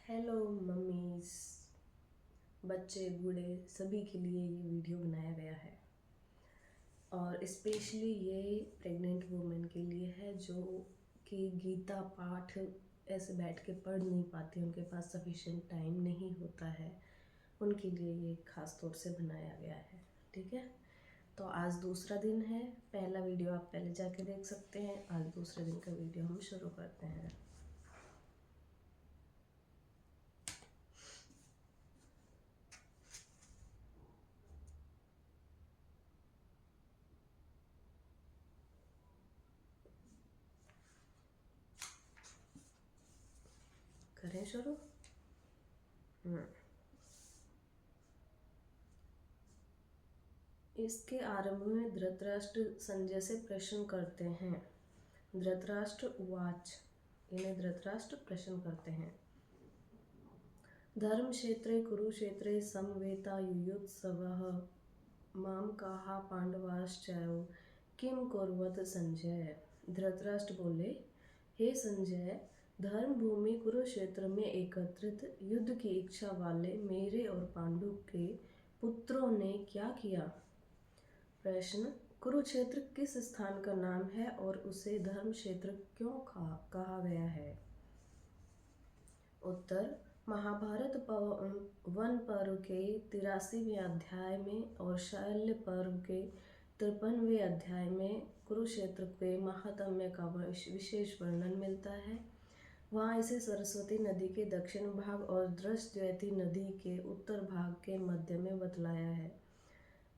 Hello mummies, बच्चे बूढ़े सभी के लिए ये वीडियो बनाया गया है और स्पेशली ये प्रेग्नेंट वुमेन के लिए है जो कि गीता पाठ ऐसे बैठ के पढ़ नहीं पाती, उनके पास सफिशिएंट टाइम नहीं होता है, उनके लिए ये खास तौर से बनाया गया है। ठीक है, तो आज दूसरा दिन है। पहला वीडियो आप पहले जाके देख सकते हैं। आज दूसरे दिन का वीडियो हम शुरू करते हैं। करें शुरू। इसके आरंभ में धृतराष्ट्र संजय से प्रश्न करते हैं। धृतराष्ट्र उवाच, इन्हें धृतराष्ट्र प्रश्न करते हैं। धर्म क्षेत्रे कुरुक्षेत्रे समवेता युयुत्सवः माम काहा पांडवाश्चैव किम कुर्वत संजय। धृतराष्ट्र बोले, हे संजय, धर्म भूमि कुरुक्षेत्र में एकत्रित युद्ध की इच्छा वाले मेरे और पांडु के पुत्रों ने क्या किया। प्रश्न, कुरुक्षेत्र किस स्थान का नाम है और उसे धर्म क्षेत्र क्यों कहा गया है। उत्तर, महाभारत वन पर्व के 83वें अध्याय में और शल्य पर्व के 53वें अध्याय में कुरुक्षेत्र के महात्म्य का विशेष वर्णन मिलता है। वहाँ इसे सरस्वती नदी के दक्षिण भाग और दृष्टद्वैती नदी के उत्तर भाग के मध्य में बतलाया है।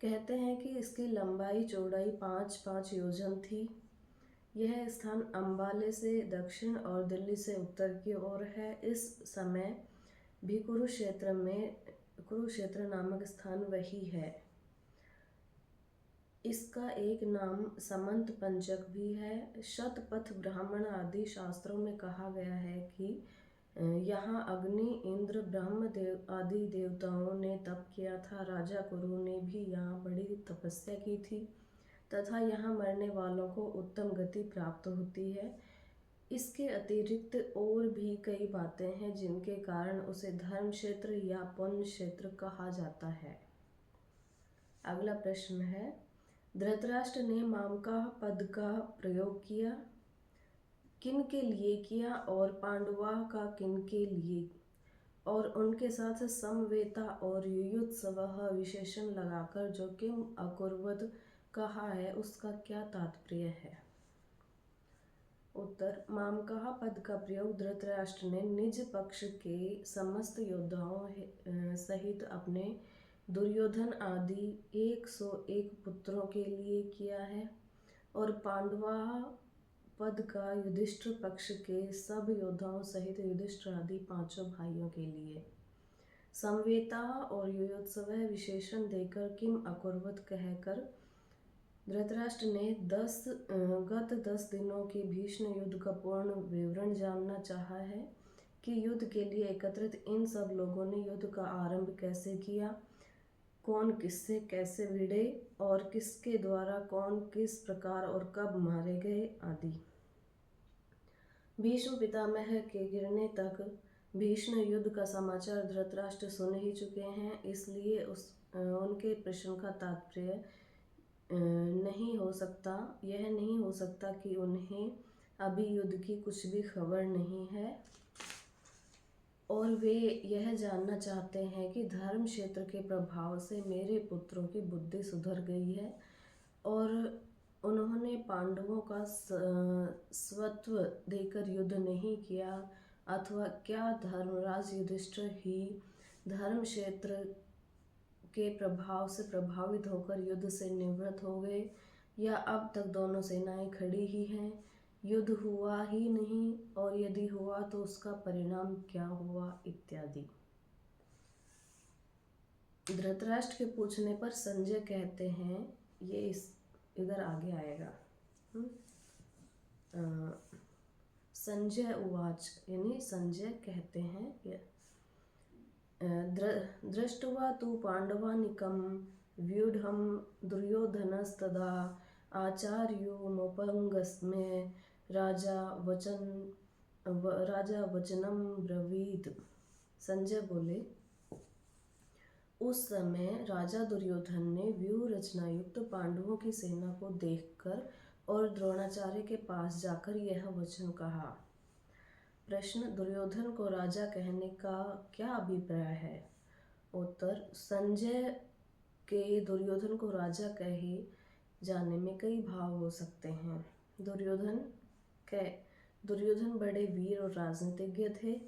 कहते हैं कि इसकी लंबाई चौड़ाई 5-5 योजन थी। यह स्थान अंबाले से दक्षिण और दिल्ली से उत्तर की ओर है। इस समय भी कुरुक्षेत्र नामक स्थान वही है। इसका एक नाम समंत पंचक भी है। शतपथ ब्राह्मण आदि शास्त्रों में कहा गया है कि यहाँ अग्नि, इंद्र, ब्रह्म देव आदि देवताओं ने तप किया था। राजा कुरु ने भी यहाँ बड़ी तपस्या की थी तथा यहाँ मरने वालों को उत्तम गति प्राप्त होती है। इसके अतिरिक्त और भी कई बातें हैं जिनके कारण उसे धर्म क्षेत्र या पुण्य क्षेत्र कहा जाता है। अगला प्रश्न है, धृतराष्ट्र ने मामका पद का प्रयोग किया, किन के लिए किया और पांडवा का किन के लिए, और उनके साथ समवेता और युयुत्सवः विशेषण लगाकर जो किम अकुर्वत कहा है उसका क्या तात्पर्य है। उत्तर, मामकाह पद का प्रयोग धृतराष्ट्र ने निज पक्ष के समस्त योद्धाओं सहित अपने दुर्योधन आदि 101 पुत्रों के लिए किया है और पांडवा पद का युधिष्ठिर पक्ष के सब योद्धाओं सहित युधिष्ठिर आदि 5 भाइयों के लिए। समवेता और युयोत्सव विशेषण देकर किम अकुर्वत कहकर धृतराष्ट्र ने गत 10 दिनों के भीष्म युद्ध का पूर्ण विवरण जानना चाहा है कि युद्ध के लिए एकत्रित इन सब लोगों ने युद्ध का आरंभ कैसे किया, कौन किससे कैसे भिड़े और किसके द्वारा कौन किस प्रकार और कब मारे गए आदि। भीष्म पितामह के गिरने तक भीष्म युद्ध का समाचार धृतराष्ट्र सुन ही चुके हैं, इसलिए उनके प्रश्न का तात्पर्य यह नहीं हो सकता कि उन्हें अभी युद्ध की कुछ भी खबर नहीं है और वे यह जानना चाहते हैं कि धर्म क्षेत्र के प्रभाव से मेरे पुत्रों की बुद्धि सुधर गई है और उन्होंने पांडवों का स्वत्व देकर युद्ध नहीं किया, अथवा क्या धर्मराज युधिष्ठिर ही धर्म क्षेत्र के प्रभाव से प्रभावित होकर युद्ध से निवृत्त हो गए, या अब तक दोनों सेनाएं खड़ी ही हैं, युद्ध हुआ ही नहीं और यदि हुआ तो उसका परिणाम क्या हुआ इत्यादि। धृतराष्ट्र के पूछने पर संजय कहते हैं, ये इधर आगे आएगा। संजय उवाच, यानी संजय कहते हैं, दृष्ट्वा तु पांडवानिकं व्यूढ़ं दुर्योधनस्तदा आचार्योमुपगम्य राजा वचनं ब्रवीत्। संजय बोले, उस समय राजा दुर्योधन ने व्यूह रचना युक्त पांडवों की सेना को देखकर और द्रोणाचार्य के पास जाकर यह वचन कहा। प्रश्न, दुर्योधन को राजा कहने का क्या अभिप्राय है? उत्तर, संजय के दुर्योधन को राजा कहे जाने में कई भाव हो सकते हैं। दुर्योधन बड़े वीर और राजनीतिज्ञ थे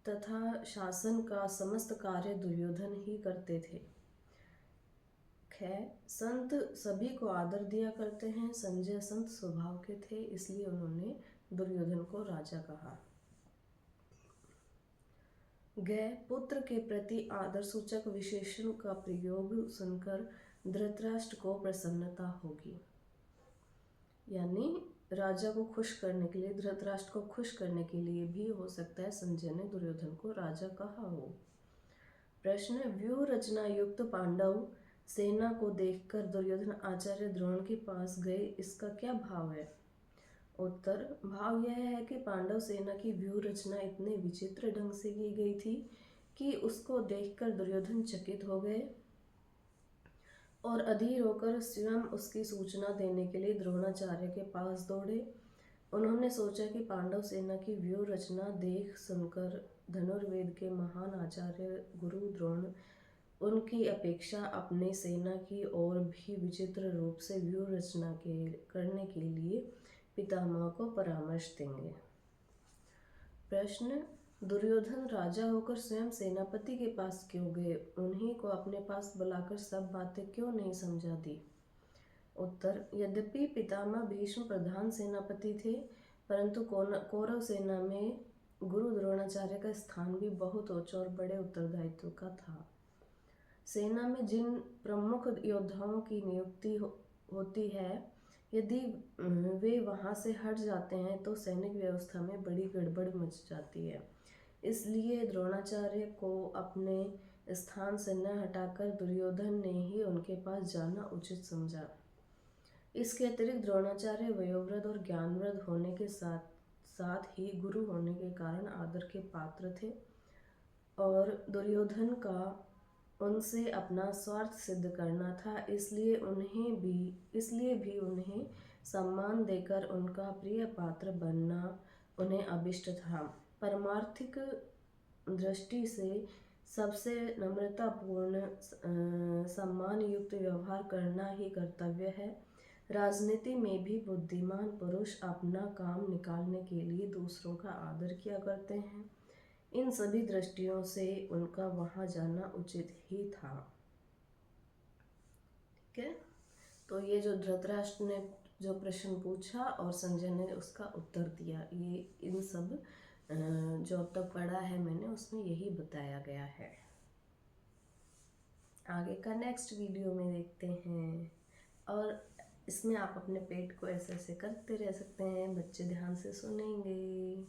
तथा शासन का समस्त कार्य दुर्योधन ही करते थे। संत सभी को आदर दिया करते हैं। संजय संत स्वभाव के थे, इसलिए उन्होंने दुर्योधन को राजा कहा। पुत्र के प्रति आदर सूचक विशेषण का प्रयोग सुनकर धृतराष्ट्र को प्रसन्नता होगी। यानी राजा को खुश करने के लिए, धृतराष्ट्र को खुश करने के लिए भी हो सकता है संजय ने दुर्योधन को राजा कहा हो। प्रश्न, व्यूह रचना युक्त पांडव सेना को देखकर दुर्योधन आचार्य द्रोण के पास गए, इसका क्या भाव है? उत्तर, भाव यह है कि पांडव सेना की व्यूह रचना इतने विचित्र ढंग से की गई थी कि उसको देखकर दुर्योधन चकित हो गए और अधीर होकर स्वयं उसकी सूचना देने के लिए द्रोणाचार्य के पास दौड़े। उन्होंने सोचा कि पांडव सेना की व्यूह रचना देख सुनकर धनुर्वेद के महान आचार्य गुरु द्रोण उनकी अपेक्षा अपने सेना की और भी विचित्र रूप से व्यूह रचना करने के लिए पितामह को परामर्श देंगे। प्रश्न, दुर्योधन राजा होकर स्वयं सेनापति के पास क्यों गए? उन्हीं को अपने पास बुलाकर सब बातें क्यों नहीं समझा दी? उत्तर, यद्यपि पितामह भीष्म प्रधान सेनापति थे, परंतु कौरव सेना में गुरु द्रोणाचार्य का स्थान भी बहुत ऊंचा और बड़े उत्तरदायित्व का था। सेना में जिन प्रमुख योद्धाओं की नियुक्ति होती है, यदि वे वहां से हट जाते हैं तो सैनिक व्यवस्था में बड़ी गड़बड़ मच जाती है। इसलिए द्रोणाचार्य को अपने स्थान से न हटाकर दुर्योधन ने ही उनके पास जाना उचित समझा। इसके अतिरिक्त द्रोणाचार्य वयोवृद्ध और ज्ञानवृद्ध होने के साथ साथ ही गुरु होने के कारण आदर के पात्र थे और दुर्योधन का उनसे अपना स्वार्थ सिद्ध करना था, इसलिए भी उन्हें सम्मान देकर उनका प्रिय पात्र बनना उन्हें अभिष्ट था। परमार्थिक दृष्टि से सबसे नम्रतापूर्ण सम्मान युक्त व्यवहार करना ही कर्तव्य है। राजनीति में भी बुद्धिमान पुरुष अपना काम निकालने के लिए दूसरों का आदर किया करते हैं। इन सभी दृष्टियों से उनका वहां जाना उचित ही था। ठीक है, तो ये जो धृतराष्ट्र ने जो प्रश्न पूछा और संजय ने उसका उत्तर दिया, ये इन सब जो अब तक पढ़ा है मैंने उसमें यही बताया गया है। आगे का नेक्स्ट वीडियो में देखते हैं। और इसमें आप अपने पेट को ऐसे ऐसे करते रह सकते हैं, बच्चे ध्यान से सुनेंगे।